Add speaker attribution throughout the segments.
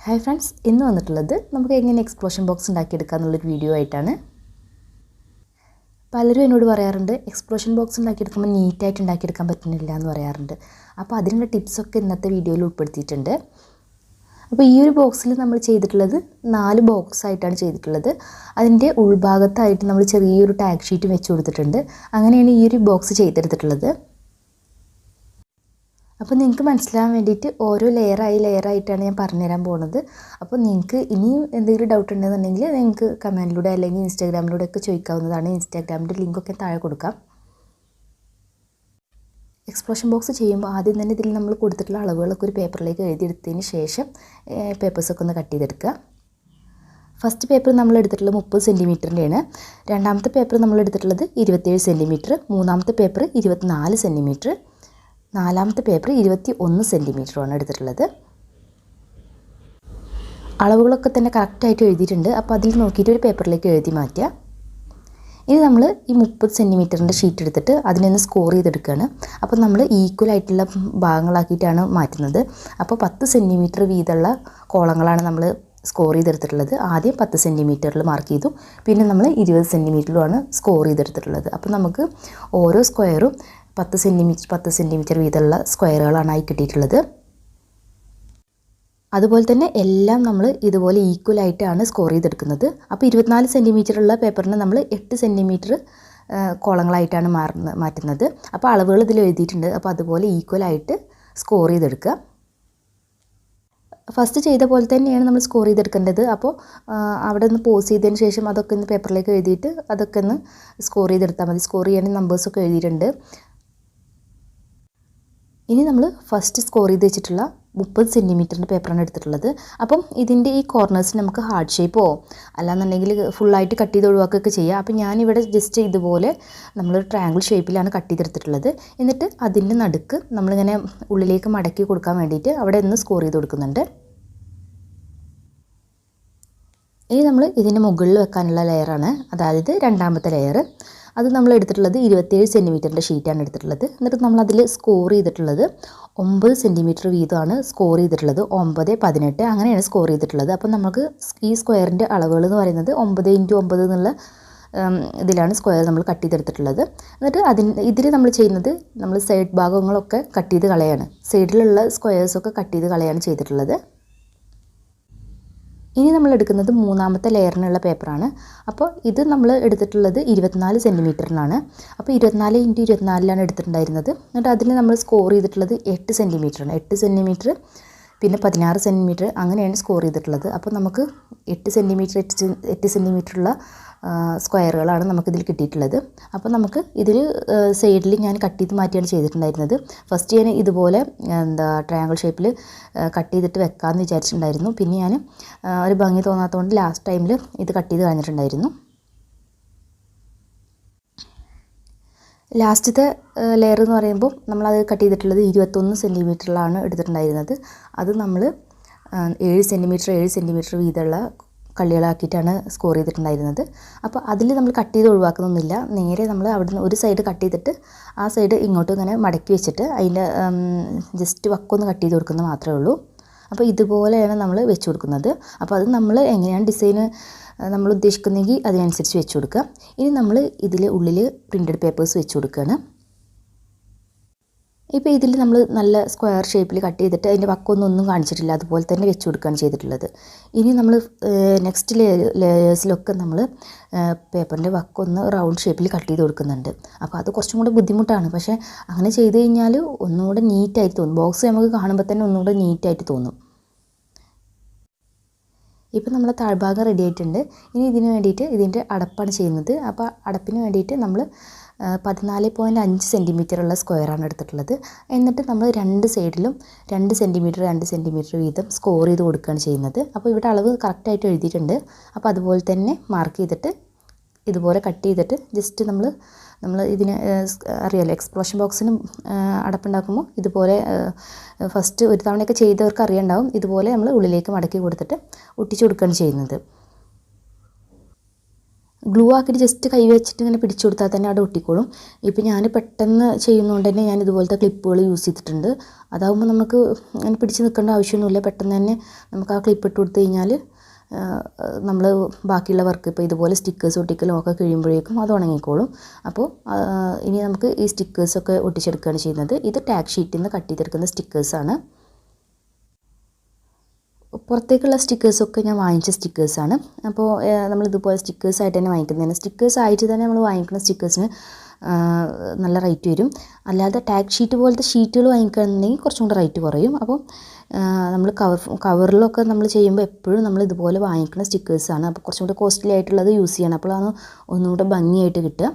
Speaker 1: Hi friends, ഇന്ന് വന്നിട്ടുള്ളത് നമുക്ക് എങ്ങനെ എക്സ്പ്ലോഷൻ ബോക്സ് ഉണ്ടാക്കിയെടുക്കുക എന്നുള്ളൊരു വീഡിയോ ആയിട്ടാണ്. പലരും എന്നോട് പറയാറുണ്ട് എക്സ്പ്ലോഷൻ ബോക്സ് ഉണ്ടാക്കിയെടുക്കുമ്പോൾ നീറ്റായിട്ട് ഉണ്ടാക്കിയെടുക്കാൻ പറ്റുന്നില്ല എന്ന് പറയാറുണ്ട്. അപ്പോൾ അതിനുള്ള ടിപ്സൊക്കെ ഇന്നത്തെ വീഡിയോയിൽ ഉൾപ്പെടുത്തിയിട്ടുണ്ട്. അപ്പോൾ ഈ ഒരു ബോക്സിൽ നമ്മൾ ചെയ്തിട്ടുള്ളത് 4 ബോക്സ് ആയിട്ടാണ് ചെയ്തിട്ടുള്ളത്. അതിൻ്റെ ഉൾഭാഗത്തായിട്ട് നമ്മൾ ചെറിയൊരു ടാഗ് ഷീറ്റ് വെച്ച് കൊടുത്തിട്ടുണ്ട്. അങ്ങനെയാണ് ഈ ഒരു ബോക്സ് ചെയ്തെടുത്തിട്ടുള്ളത്. അപ്പോൾ നിങ്ങൾക്ക് മനസ്സിലാകാൻ വേണ്ടിയിട്ട് ഓരോ ലെയറായിട്ടാണ് ഞാൻ പറഞ്ഞുതരാൻ പോകുന്നത്. അപ്പോൾ നിങ്ങൾക്ക് ഇനിയും എന്തെങ്കിലും ഡൗട്ട് ഉണ്ടെന്നുണ്ടെങ്കിൽ നിങ്ങൾക്ക് കമൻറ്റിലൂടെ അല്ലെങ്കിൽ ഇൻസ്റ്റാഗ്രാമിലൂടെ ഒക്കെ ചോദിക്കാവുന്നതാണ്. ഇൻസ്റ്റാഗ്രാമിൻ്റെ ലിങ്കൊക്കെ താഴെ കൊടുക്കാം. എക്സ്പ്ലോഷൻ ബോക്സ് ചെയ്യുമ്പോൾ ആദ്യം തന്നെ ഇതിൽ നമ്മൾ കൊടുത്തിട്ടുള്ള അളവുകളൊക്കെ ഒരു പേപ്പറിലേക്ക് എഴുതിയെടുത്തതിന് ശേഷം പേപ്പേഴ്സൊക്കെ ഒന്ന് കട്ട് ചെയ്തെടുക്കുക. ഫസ്റ്റ് പേപ്പർ നമ്മൾ എടുത്തിട്ടുള്ളത് 30 സെൻറ്റിമീറ്ററിൻ്റെയാണ്. രണ്ടാമത്തെ പേപ്പർ നമ്മൾ എടുത്തിട്ടുള്ളത് 27 സെൻറ്റിമീറ്റർ. മൂന്നാമത്തെ പേപ്പർ 24 സെൻറ്റിമീറ്റർ. നാലാമത്തെ പേപ്പർ 21 സെൻറ്റിമീറ്ററുമാണ് എടുത്തിട്ടുള്ളത്. അളവുകളൊക്കെ തന്നെ കറക്റ്റായിട്ട് എഴുതിയിട്ടുണ്ട്. അപ്പോൾ അതിൽ നോക്കിയിട്ട് ഒരു പേപ്പറിലേക്ക് എഴുതി മാറ്റുക. ഇനി നമ്മൾ ഈ 30 സെൻറ്റിമീറ്ററിൻ്റെ ഷീറ്റ് എടുത്തിട്ട് അതിനൊന്ന് സ്കോർ ചെയ്തെടുക്കുകയാണ്. അപ്പോൾ നമ്മൾ ഈക്വൽ ആയിട്ടുള്ള ഭാഗങ്ങളാക്കിയിട്ടാണ് മാറ്റുന്നത്. അപ്പോൾ 10 സെൻറ്റിമീറ്റർ വീതമുള്ള കോളങ്ങളാണ് നമ്മൾ സ്കോർ ചെയ്തെടുത്തിട്ടുള്ളത്. ആദ്യം 10 സെൻറ്റിമീറ്ററിൽ മാർക്ക് ചെയ്തു, പിന്നെ നമ്മൾ 20 സെൻറ്റിമീറ്ററിലുമാണ് സ്കോർ ചെയ്തെടുത്തിട്ടുള്ളത്. അപ്പോൾ നമുക്ക് ഓരോ സ്ക്വയറും 10 സെൻറ്റിമീറ്റർ വീതമുള്ള സ്ക്വയറുകളാണ് ആയി കിട്ടിയിട്ടുള്ളത്. അതുപോലെ തന്നെ എല്ലാം നമ്മൾ ഇതുപോലെ ഈക്വലായിട്ടാണ് സ്കോർ ചെയ്തെടുക്കുന്നത്. അപ്പോൾ 24 സെൻറ്റിമീറ്ററുള്ള പേപ്പറിന് നമ്മൾ 8 സെൻറ്റിമീറ്റർ കോളങ്ങളായിട്ടാണ് മാറ്റുന്നത്. അപ്പോൾ അളവുകൾ ഇതിൽ എഴുതിയിട്ടുണ്ട്. അപ്പോൾ അതുപോലെ ഈക്വലായിട്ട് സ്കോർ ചെയ്തെടുക്കുക. ഫസ്റ്റ് ചെയ്ത പോലെ തന്നെയാണ് നമ്മൾ സ്കോർ ചെയ്തെടുക്കേണ്ടത്. അപ്പോൾ അവിടെ നിന്ന് പോസ് ചെയ്തതിന് ശേഷം അതൊക്കെ ഒന്ന് പേപ്പറിലേക്ക് എഴുതിയിട്ട് അതൊക്കെ ഒന്ന് സ്കോർ ചെയ്തെടുത്താൽ മതി. സ്കോർ ചെയ്യാൻ നമ്പേഴ്സൊക്കെ എഴുതിയിട്ടുണ്ട്. ഇനി നമ്മൾ ഫസ്റ്റ് സ്കോർ ചെയ്ത് വെച്ചിട്ടുള്ള 30 സെൻറ്റിമീറ്ററിൻ്റെ പേപ്പറാണ് എടുത്തിട്ടുള്ളത്. അപ്പം ഇതിൻ്റെ ഈ കോർണേഴ്സിന് നമുക്ക് ഹാർഡ് ഷേപ്പോ അല്ലാന്നുണ്ടെങ്കിൽ ഫുള്ളായിട്ട് കട്ട് ചെയ്ത് ഒഴിവാക്കുകയൊക്കെ ചെയ്യാം. അപ്പോൾ ഞാനിവിടെ ജസ്റ്റ് ഇതുപോലെ നമ്മൾ ട്രയാങ്കിൾ ഷേപ്പിലാണ് കട്ട് ചെയ്തെടുത്തിട്ടുള്ളത്. എന്നിട്ട് അതിൻ്റെ നടുക്ക് നമ്മളിങ്ങനെ ഉള്ളിലേക്ക് മടക്കി കൊടുക്കാൻ വേണ്ടിയിട്ട് അവിടെ ഒന്ന് സ്കോർ ചെയ്ത് കൊടുക്കുന്നുണ്ട്. ഇനി നമ്മൾ ഇതിൻ്റെ മുകളിൽ വെക്കാനുള്ള ലെയറാണ്, അതായത് രണ്ടാമത്തെ ലെയർ. അത് നമ്മൾ എടുത്തിട്ടുള്ളത് 27 സെൻറ്റിമീറ്ററിൻ്റെ ഷീറ്റാണ് എടുത്തിട്ടുള്ളത്. എന്നിട്ട് നമ്മളതിൽ സ്കോർ ചെയ്തിട്ടുള്ളത് 9 സെൻറ്റിമീറ്റർ വീതമാണ് സ്കോർ ചെയ്തിട്ടുള്ളത്. 9, 18 അങ്ങനെയാണ് സ്കോർ ചെയ്തിട്ടുള്ളത്. അപ്പം നമുക്ക് ഈ സ്ക്വയറിൻ്റെ അളവുകൾ എന്ന് പറയുന്നത് 9x9 എന്നുള്ള ഇതിലാണ് സ്ക്വയർ നമ്മൾ കട്ട് ചെയ്തെടുത്തിട്ടുള്ളത്. എന്നിട്ട് ഇതിൽ നമ്മൾ ചെയ്യുന്നത് നമ്മൾ സൈഡ് ഭാഗങ്ങളൊക്കെ കട്ട് ചെയ്ത് കളയാണ്, സൈഡിലുള്ള സ്ക്വയേഴ്സൊക്കെ കട്ട് ചെയ്ത് കളയാണ് ചെയ്തിട്ടുള്ളത്. ഇനി നമ്മൾ എടുക്കുന്നത് മൂന്നാമത്തെ ലെയറിനുള്ള പേപ്പറാണ്. അപ്പോൾ ഇത് നമ്മൾ എടുത്തിട്ടുള്ളത് 24 സെൻറ്റിമീറ്ററിനാണ്. അപ്പോൾ 24x24 എടുത്തിട്ടുണ്ടായിരുന്നത്. എന്നിട്ട് അതിൽ നമ്മൾ സ്കോർ ചെയ്തിട്ടുള്ളത് 8 സെൻറ്റിമീറ്ററാണ്. 8 സെൻറ്റിമീറ്റർ പിന്നെ 16 സെൻറ്റിമീറ്റർ അങ്ങനെയാണ് സ്കോർ ചെയ്തിട്ടുള്ളത്. അപ്പോൾ നമുക്ക് 8 സെൻറ്റിമീറ്ററുള്ള സ്ക്വയറുകളാണ് നമുക്കിതിൽ കിട്ടിയിട്ടുള്ളത്. അപ്പോൾ നമുക്ക് ഇതിൽ സൈഡിൽ ഞാൻ കട്ട് ചെയ്ത് മാറ്റിയാണ് ചെയ്തിട്ടുണ്ടായിരുന്നത്. ഫസ്റ്റ് ഞാൻ ഇതുപോലെ ട്രയാങ്കിൾ ഷേപ്പിൽ കട്ട് ചെയ്തിട്ട് വെക്കാമെന്ന് വിചാരിച്ചിട്ടുണ്ടായിരുന്നു. പിന്നെ ഞാൻ ഒരു ഭംഗി തോന്നാത്തതുകൊണ്ട് ലാസ്റ്റ് ടൈമിൽ ഇത് കട്ട് ചെയ്ത് കളഞ്ഞിട്ടുണ്ടായിരുന്നു. ലാസ്റ്റത്തെ ലെയർ എന്ന് പറയുമ്പോൾ നമ്മളത് കട്ട് ചെയ്തിട്ടുള്ളത് 21 സെൻറ്റിമീറ്ററിലാണ് എടുത്തിട്ടുണ്ടായിരുന്നത്. അത് നമ്മൾ 7 സെൻറ്റിമീറ്റർ വീതമുള്ള കള്ളികളാക്കിയിട്ടാണ് സ്കോർ ചെയ്തിട്ടുണ്ടായിരുന്നത്. അപ്പോൾ അതിൽ നമ്മൾ കട്ട് ചെയ്ത് ഒഴിവാക്കുന്നൊന്നുമില്ല. നേരെ നമ്മൾ അവിടുന്ന് ഒരു സൈഡ് കട്ട് ചെയ്തിട്ട് ആ സൈഡ് ഇങ്ങോട്ടും ഇങ്ങനെ മടക്കി വെച്ചിട്ട് അതിൻ്റെ ജസ്റ്റ് വക്കൊന്ന് കട്ട് ചെയ്ത് കൊടുക്കുന്നത് മാത്രമേ ഉള്ളൂ. അപ്പോൾ ഇതുപോലെയാണ് നമ്മൾ വെച്ച് കൊടുക്കുന്നത്. അപ്പോൾ അത് നമ്മൾ എങ്ങനെയാണ് ഡിസൈന് നമ്മൾ ഉദ്ദേശിക്കുന്നതെങ്കിൽ അതിനനുസരിച്ച് വെച്ച് കൊടുക്കുക. ഇനി നമ്മൾ ഇതിൽ ഉള്ളിൽ പ്രിൻറ്റഡ് പേപ്പേഴ്സ് വെച്ച് കൊടുക്കുകയാണ്. ഇപ്പോൾ ഇതിൽ നമ്മൾ നല്ല സ്ക്വയർ ഷേപ്പിൽ കട്ട് ചെയ്തിട്ട് അതിൻ്റെ വക്കൊന്നും കാണിച്ചിട്ടില്ല, അതുപോലെ തന്നെ വെച്ച് കൊടുക്കുകയാണ് ചെയ്തിട്ടുള്ളത്. ഇനി നമ്മൾ നെക്സ്റ്റ് ലെയേഴ്സിലൊക്കെ നമ്മൾ പേപ്പറിൻ്റെ വക്കൊന്ന് റൗണ്ട് ഷേപ്പിൽ കട്ട് ചെയ്ത് കൊടുക്കുന്നുണ്ട്. അപ്പോൾ അത് കുറച്ചും കൂടെ ബുദ്ധിമുട്ടാണ്. പക്ഷേ അങ്ങനെ ചെയ്ത് കഴിഞ്ഞാൽ ഒന്നുകൂടെ നീറ്റായിട്ട് തോന്നും. ബോക്സ് നമുക്ക് കാണുമ്പോൾ തന്നെ ഒന്നുകൂടെ നീറ്റായിട്ട് തോന്നും. ഇപ്പോൾ നമ്മൾ താഴ്ഭാഗം റെഡി ആയിട്ടുണ്ട്. ഇനി ഇതിന് വേണ്ടിയിട്ട് ഇതിൻ്റെ അടപ്പാണ് ചെയ്യുന്നത്. അപ്പോൾ അടപ്പിന് വേണ്ടിയിട്ട് നമ്മൾ 14.5 സെൻറ്റിമീറ്ററുള്ള സ്ക്വയറാണ് എടുത്തിട്ടുള്ളത്. എന്നിട്ട് നമ്മൾ രണ്ട് സൈഡിലും 2 സെൻറ്റിമീറ്റർ വീതം സ്കോർ ചെയ്ത് കൊടുക്കുകയാണ് ചെയ്യുന്നത്. അപ്പോൾ ഇവിടെ അളവ് കറക്റ്റായിട്ട് എഴുതിയിട്ടുണ്ട്. അപ്പോൾ അതുപോലെ തന്നെ മാർക്ക് ചെയ്തിട്ട് ഇതുപോലെ കട്ട് ചെയ്തിട്ട് ജസ്റ്റ് നമ്മൾ ഇതിന് അറിയാമല്ലോ, എക്സ്പ്ലോഷൻ ബോക്സിന് അടപ്പുണ്ടാക്കുമ്പോൾ ഇതുപോലെ ഫസ്റ്റ് ഒരു തവണയൊക്കെ ചെയ്തവർക്ക് അറിയാണ്ടാവും. ഇതുപോലെ നമ്മൾ ഉള്ളിലേക്ക് മടക്കി കൊടുത്തിട്ട് ഒട്ടിച്ചു കൊടുക്കുകയാണ് ചെയ്യുന്നത്. ഗ്ലൂ ആക്കിയിട്ട് ജസ്റ്റ് കൈ വെച്ചിട്ട് ഇങ്ങനെ പിടിച്ചു കൊടുത്താൽ തന്നെ അവിടെ ഒട്ടിക്കോളും. ഇപ്പോൾ ഞാൻ പെട്ടെന്ന് ചെയ്യുന്നതുകൊണ്ട് തന്നെ ഞാൻ ഇതുപോലത്തെ ക്ലിപ്പുകൾ യൂസ് ചെയ്തിട്ടുണ്ട്. അതാകുമ്പോൾ നമുക്ക് അങ്ങനെ പിടിച്ച് നിൽക്കേണ്ട ആവശ്യമൊന്നുമില്ല. പെട്ടെന്ന് തന്നെ നമുക്ക് ആ ക്ലിപ്പ് ഇട്ട് കൊടുത്തു കഴിഞ്ഞാൽ നമ്മൾ ബാക്കിയുള്ള വർക്ക് ഇപ്പോൾ ഇതുപോലെ സ്റ്റിക്കേഴ്സ് ഒട്ടിക്കലും ഒക്കെ കഴിയുമ്പോഴേക്കും അത് ഉണങ്ങിക്കോളും. അപ്പോൾ ഇനി നമുക്ക് ഈ സ്റ്റിക്കേഴ്സൊക്കെ ഒട്ടിച്ചെടുക്കുകയാണ് ചെയ്യുന്നത്. ഇത് ടാഗ് ഷീറ്റിൽ നിന്ന് കട്ട് ചെയ്തെടുക്കുന്ന സ്റ്റിക്കേഴ്സാണ്. പുറത്തേക്കുള്ള സ്റ്റിക്കേഴ്സൊക്കെ ഞാൻ വാങ്ങിച്ച സ്റ്റിക്കേഴ്സാണ്. അപ്പോൾ നമ്മളിതുപോലെ സ്റ്റിക്കേഴ്സായിട്ട് തന്നെ വാങ്ങിക്കുന്നതാണ്. സ്റ്റിക്കേഴ്സായിട്ട് തന്നെ നമ്മൾ വാങ്ങിക്കുന്ന സ്റ്റിക്കേഴ്സിന് നല്ല റേറ്റ് വരും. അല്ലാതെ ടാഗ് ഷീറ്റ് പോലത്തെ ഷീറ്റുകൾ വാങ്ങിക്കുകയാണെന്നുണ്ടെങ്കിൽ കുറച്ചും കൂടെ റേറ്റ് കുറയും. അപ്പോൾ നമ്മൾ കവറിലൊക്കെ നമ്മൾ ചെയ്യുമ്പോൾ എപ്പോഴും നമ്മൾ ഇതുപോലെ വാങ്ങിക്കുന്ന സ്റ്റിക്കേഴ്സാണ്. അപ്പോൾ കുറച്ചും കൂടെ കോസ്റ്റ്ലി ആയിട്ടുള്ളത് യൂസ് ചെയ്യണം. അപ്പോഴാണ് ഒന്നുകൂടെ ഭംഗിയായിട്ട് കിട്ടുക.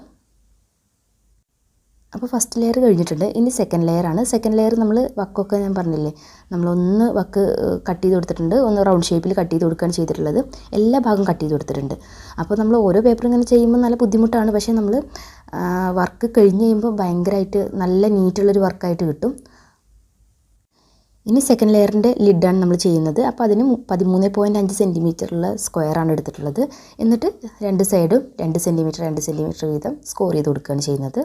Speaker 1: അപ്പോൾ ഫസ്റ്റ് ലെയർ കഴിഞ്ഞിട്ടുണ്ട്. ഇനി സെക്കൻഡ് ലെയറാണ്. സെക്കൻഡ് ലെയർ നമ്മൾ വക്കൊക്കെ ഞാൻ പറഞ്ഞില്ലേ, നമ്മളൊന്ന് വക്ക് കട്ട് ചെയ്ത് കൊടുത്തിട്ടുണ്ട്, ഒന്ന് റൗണ്ട് ഷേപ്പിൽ കട്ട് ചെയ്ത് കൊടുക്കുകയാണ് ചെയ്തിട്ടുള്ളത്. എല്ലാ ഭാഗവും കട്ട് ചെയ്ത് കൊടുത്തിട്ടുണ്ട്. അപ്പോൾ നമ്മൾ ഓരോ പേപ്പർ ഇങ്ങനെ ചെയ്യുമ്പോൾ നല്ല ബുദ്ധിമുട്ടാണ്. പക്ഷേ നമ്മൾ വർക്ക് കഴിഞ്ഞ് കഴിയുമ്പോൾ ഭയങ്കരമായിട്ട് നല്ല നീറ്റുള്ളൊരു വർക്കായിട്ട് കിട്ടും. ഇനി സെക്കൻഡ് ലെയറിൻ്റെ ലിഡാണ് നമ്മൾ ചെയ്യുന്നത്. അപ്പോൾ അതിന് 13.5 സെൻറ്റിമീറ്ററുള്ള സ്ക്വയറാണ് എടുത്തിട്ടുള്ളത്. എന്നിട്ട് രണ്ട് സൈഡും 2 സെൻറ്റിമീറ്റർ വീതം സ്കോർ ചെയ്ത് കൊടുക്കുകയാണ് ചെയ്യുന്നത്.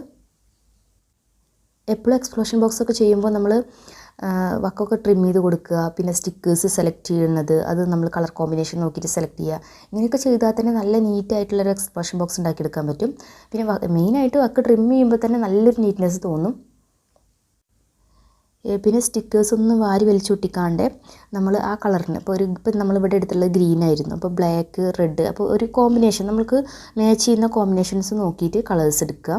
Speaker 1: എപ്പോഴും എക്സ്പ്ലോഷൻ ബോക്സൊക്കെ ചെയ്യുമ്പോൾ നമ്മൾ വക്കൊക്കെ ട്രിം ചെയ്ത് കൊടുക്കുക, പിന്നെ സ്റ്റിക്കേഴ്സ് സെലക്ട് ചെയ്യുന്നത് അത് നമ്മൾ കളർ കോമ്പിനേഷൻ നോക്കിയിട്ട് സെലക്ട് ചെയ്യുക. ഇങ്ങനെയൊക്കെ ചെയ്താൽ തന്നെ നല്ല നീറ്റായിട്ടുള്ളൊരു എക്സ്പ്ലോഷൻ ബോക്സ് ഉണ്ടാക്കിയെടുക്കാൻ പറ്റും. പിന്നെ മെയിനായിട്ട് വക്ക് ട്രിം ചെയ്യുമ്പോൾ തന്നെ നല്ലൊരു നീറ്റ്നെസ് തോന്നും. പിന്നെ സ്റ്റിക്കേഴ്സ് ഒന്നും വാരി വലിച്ചൊട്ടിക്കാണ്ട് നമ്മൾ ആ കളറിന് ഇപ്പം നമ്മളിവിടെ എടുത്തുള്ളത് ഗ്രീൻ ആയിരുന്നു, അപ്പോൾ ബ്ലാക്ക് റെഡ്, അപ്പോൾ ഒരു കോമ്പിനേഷൻ നമുക്ക് മാച്ച് ചെയ്യുന്ന കോമ്പിനേഷൻസ് നോക്കിയിട്ട് കളേഴ്സ് എടുക്കുക.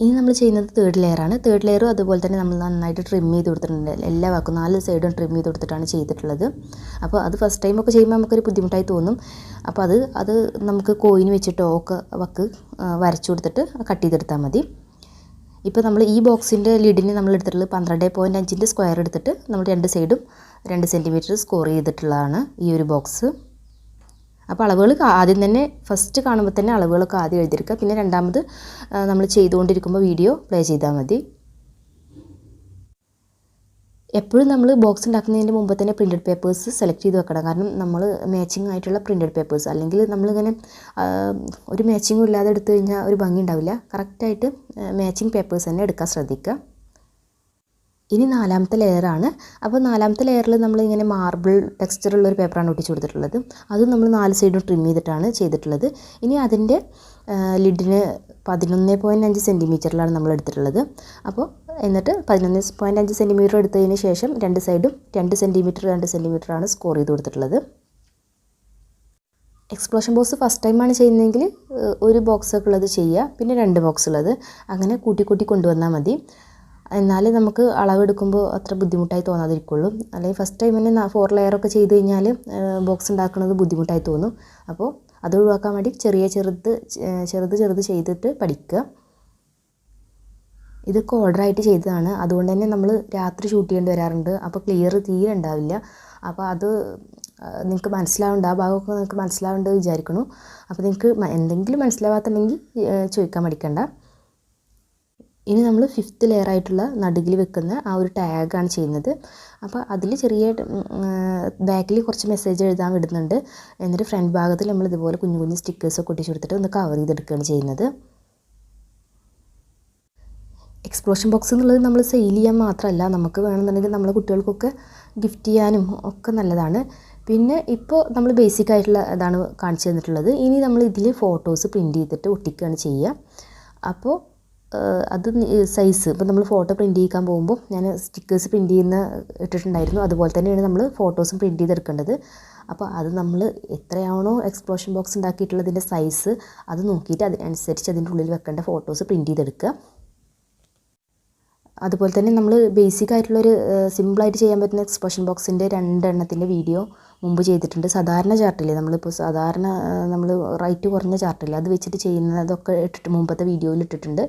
Speaker 1: ഇനി നമ്മൾ ചെയ്യുന്നത് തേർഡ് ലെയറാണ്. തേർഡ് ലെയറും അതുപോലെ തന്നെ നമ്മൾ നന്നായിട്ട് ട്രിം ചെയ്ത് കൊടുത്തിട്ടുണ്ട്. എല്ലാ വാക്കും 4 സൈഡും ട്രിം ചെയ്ത് കൊടുത്തിട്ടാണ് ചെയ്തിട്ടുള്ളത്. അപ്പോൾ അത് ഫസ്റ്റ് ടൈമൊക്കെ ചെയ്യുമ്പോൾ നമുക്കൊരു ബുദ്ധിമുട്ടായി തോന്നും. അപ്പോൾ അത് നമുക്ക് കോയിൻ വെച്ചിട്ടോ ഒക്കെ വക്ക് വരച്ചു കൊടുത്തിട്ട് കട്ട് ചെയ്തെടുത്താൽ മതി. ഇപ്പോൾ നമ്മൾ ഈ ബോക്സിൻ്റെ ലിഡിന് നമ്മൾ എടുത്തിട്ടുള്ളത് 12.5 സ്ക്വയർ എടുത്തിട്ട് നമ്മൾ 2 സൈഡും 2 സെൻറ്റിമീറ്റർ സ്കോർ ചെയ്തിട്ടുള്ളതാണ് ഈ ഒരു ബോക്സ്. അപ്പോൾ അളവുകൾ ആദ്യം തന്നെ ഫസ്റ്റ് കാണുമ്പോൾ തന്നെ അളവുകളൊക്കെ ആദ്യം എഴുതിയെടുക്കുക. പിന്നെ രണ്ടാമത് നമ്മൾ ചെയ്തുകൊണ്ടിരിക്കുമ്പോൾ വീഡിയോ പ്ലേ ചെയ്താൽ മതി. എപ്പോഴും നമ്മൾ ബോക്സ് ഉണ്ടാക്കുന്നതിന് മുമ്പ് തന്നെ പ്രിൻറ്റഡ് പേപ്പേഴ്സ് സെലക്ട് ചെയ്ത് വെക്കണം. കാരണം നമ്മൾ മാച്ചിങ് ആയിട്ടുള്ള പ്രിൻറ്റഡ് പേപ്പേഴ്സ്, അല്ലെങ്കിൽ നമ്മളിങ്ങനെ ഒരു മാച്ചിങ്ങും ഇല്ലാതെ എടുത്തു കഴിഞ്ഞാൽ ഒരു ഭംഗി ഉണ്ടാവില്ല. കറക്റ്റായിട്ട് മാച്ചിങ് പേപ്പേഴ്സ് തന്നെ എടുക്കാൻ ശ്രദ്ധിക്കുക. ഇനി 4ാമത്തെ ലെയറാണ്. അപ്പോൾ 4ാമത്തെ ലെയറിൽ നമ്മളിങ്ങനെ മാർബിൾ ടെക്സ്ചറുള്ളൊരു പേപ്പറാണ് ഒട്ടിച്ച് കൊടുത്തിട്ടുള്ളത്. അതും നമ്മൾ 4 സൈഡും ട്രിം ചെയ്തിട്ടാണ് ചെയ്തിട്ടുള്ളത്. ഇനി അതിൻ്റെ ലിഡിന് 11.5 സെൻറ്റിമീറ്ററിലാണ് നമ്മൾ എടുത്തിട്ടുള്ളത്. അപ്പോൾ എന്നിട്ട് 11.5 സെൻറ്റിമീറ്റർ എടുത്തതിന് ശേഷം 2 സൈഡും 2 സെൻറ്റിമീറ്ററാണ് സ്കോർ ചെയ്ത് കൊടുത്തിട്ടുള്ളത്. എക്സ്പ്ലോഷൻ ബോക്സ് ഫസ്റ്റ് ടൈമാണ് ചെയ്യുന്നതെങ്കിൽ ഒരു ബോക്സൊക്കെ ഉള്ളത് ചെയ്യുക, പിന്നെ 2 ബോക്സ് ഉള്ളത്, അങ്ങനെ കൂട്ടി കൊണ്ടുവന്നാൽ മതി. എന്നാലേ നമുക്ക് അളവെടുക്കുമ്പോൾ അത്ര ബുദ്ധിമുട്ടായി തോന്നാതിരിക്കുള്ളൂ. അല്ലെങ്കിൽ ഫസ്റ്റ് ടൈം തന്നെ 4 ലെയറൊക്കെ ചെയ്ത് കഴിഞ്ഞാൽ ബോക്സ് ഉണ്ടാക്കുന്നത് ബുദ്ധിമുട്ടായി തോന്നും. അപ്പോൾ അത് ഒഴിവാക്കാൻ വേണ്ടി ചെറുത് ചെയ്തിട്ട് പഠിക്കുക. ഇതൊക്കെ ഓർഡറായിട്ട് ചെയ്തതാണ്. അതുകൊണ്ട് തന്നെ നമ്മൾ രാത്രി ഷൂട്ട് ചെയ്യേണ്ടി വരാറുണ്ട്. അപ്പോൾ ക്ലിയർ തീരെ ഉണ്ടാവില്ല. അപ്പോൾ അത് നിങ്ങൾക്ക് മനസ്സിലാവുന്നുണ്ട്, ആ ഭാഗമൊക്കെ നിങ്ങൾക്ക് മനസ്സിലാവുന്നുണ്ട് വിചാരിക്കുന്നു. അപ്പോൾ നിങ്ങൾക്ക് എന്തെങ്കിലും മനസ്സിലാവാത്തുണ്ടെങ്കിൽ ചോദിക്കാൻ മടിക്കണ്ട. ഇനി നമ്മൾ 5th ലെയറായിട്ടുള്ള നടുകിൽ വെക്കുന്ന ആ ഒരു ടാഗാണ് ചെയ്യുന്നത്. അപ്പോൾ അതിൽ ചെറിയ ബാക്കിൽ കുറച്ച് മെസ്സേജ് എഴുതാൻ വിടുന്നുണ്ട്. എന്നിട്ട് ഫ്രണ്ട് ഭാഗത്തിൽ നമ്മൾ ഇതുപോലെ കുഞ്ഞു സ്റ്റിക്കേഴ്സൊക്കെ ഒട്ടിച്ച് കൊടുത്തിട്ട് ഒന്ന് കവർ ചെയ്തെടുക്കുകയാണ് ചെയ്യുന്നത്. എക്സ്പ്ലോഷൻ ബോക്സ് എന്നുള്ളത് നമ്മൾ സെയിൽ ചെയ്യാൻ മാത്രമല്ല, നമുക്ക് വേണമെന്നുണ്ടെങ്കിൽ നമ്മളെ കുട്ടികൾക്കൊക്കെ ഗിഫ്റ്റ് ചെയ്യാനും ഒക്കെ നല്ലതാണ്. പിന്നെ ഇപ്പോൾ നമ്മൾ ബേസിക് ആയിട്ടുള്ള ഇതാണ് കാണിച്ചു തന്നിട്ടുള്ളത്. ഇനി നമ്മൾ ഇതിൽ ഫോട്ടോസ് പ്രിൻറ്റ് ചെയ്തിട്ട് ഒട്ടിക്കുകയാണ് ചെയ്യുക. അപ്പോൾ അത് സൈസ് ഇപ്പോൾ നമ്മൾ ഫോട്ടോ പ്രിൻറ്റ് ചെയ്യിക്കാൻ പോകുമ്പോൾ ഞാൻ സ്റ്റിക്കേഴ്സ് പ്രിൻറ്റ് ചെയ്യുന്ന ഇട്ടിട്ടുണ്ടായിരുന്നു. അതുപോലെ തന്നെയാണ് നമ്മൾ ഫോട്ടോസും പ്രിൻറ്റ് ചെയ്തെടുക്കേണ്ടത്. അപ്പോൾ അത് നമ്മൾ എത്രയാണോ എക്സ്പ്ലോഷൻ ബോക്സ് ഉണ്ടാക്കിയിട്ടുള്ളതിൻ്റെ സൈസ് അത് നോക്കിയിട്ട് അതിനനുസരിച്ച് അതിൻ്റെ ഉള്ളിൽ വെക്കേണ്ട ഫോട്ടോസ് പ്രിൻറ്റ് ചെയ്തെടുക്കുക. അതുപോലെ തന്നെ നമ്മൾ ബേസിക് ആയിട്ടുള്ളൊരു സിമ്പിളായിട്ട് ചെയ്യാൻ പറ്റുന്ന എക്സ്പ്ലോഷൻ ബോക്സിൻ്റെ 2 എണ്ണത്തിൻ്റെ വീഡിയോ മുമ്പ് ചെയ്തിട്ടുണ്ട്. സാധാരണ ചാർട്ടില്ലേ, നമ്മളിപ്പോൾ സാധാരണ നമ്മൾ റൈറ്റ് കുറഞ്ഞ ചാർട്ടില്ലേ അത് വെച്ചിട്ട് ചെയ്യുന്നതൊക്കെ മുമ്പത്തെ വീഡിയോയിൽ ഇട്ടിട്ടുണ്ട്.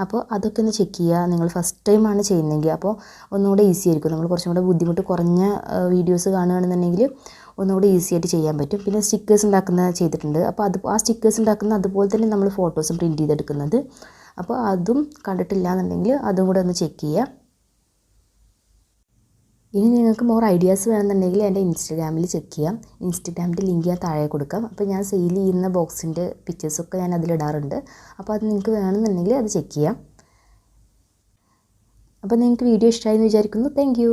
Speaker 1: അപ്പോൾ അതൊക്കെ ഒന്ന് ചെക്ക് ചെയ്യുക. നിങ്ങൾ ഫസ്റ്റ് ടൈമാണ് ചെയ്യുന്നതെങ്കിൽ അപ്പോൾ ഒന്നുകൂടെ ഈസി ആയിരിക്കും. നമ്മൾ കുറച്ചും കൂടെ ബുദ്ധിമുട്ട് കുറഞ്ഞ വീഡിയോസ് കാണുകയാണെന്നുണ്ടെങ്കിൽ ഒന്നുകൂടെ ഈസി ആയിട്ട് ചെയ്യാൻ പറ്റും. പിന്നെ സ്റ്റിക്കേഴ്സ് ഉണ്ടാക്കുന്ന ചെയ്തിട്ടുണ്ട്. അപ്പോൾ ആ സ്റ്റിക്കേഴ്സ് ഉണ്ടാക്കുന്ന അതുപോലെ തന്നെ നമ്മൾ ഫോട്ടോസും പ്രിൻറ്റ് ചെയ്തെടുക്കുന്നത്. അപ്പോൾ അതും കണ്ടിട്ടില്ല എന്നുണ്ടെങ്കിൽ അതും കൂടെ ഒന്ന് ചെക്ക് ചെയ്യുക. ഇനി നിങ്ങൾക്ക് മോർ ഐഡിയാസ് വേണമെന്നുണ്ടെങ്കിൽ എൻ്റെ ഇൻസ്റ്റാഗ്രാമിൽ ചെക്ക് ചെയ്യാം. ഇൻസ്റ്റാഗ്രാമിൻ്റെ ലിങ്ക് ഞാൻ താഴെ കൊടുക്കാം. അപ്പോൾ ഞാൻ സെയിൽ ചെയ്യുന്ന ബോക്സിൻ്റെ പിക്ചേഴ്സൊക്കെ ഞാൻ അതിലിടാറുണ്ട്. അപ്പോൾ അത് നിങ്ങൾക്ക് വേണമെന്നുണ്ടെങ്കിൽ അത് ചെക്ക് ചെയ്യാം. അപ്പോൾ നിങ്ങൾക്ക് വീഡിയോ ഇഷ്ടമായി എന്ന് വിചാരിക്കുന്നു. Thank you.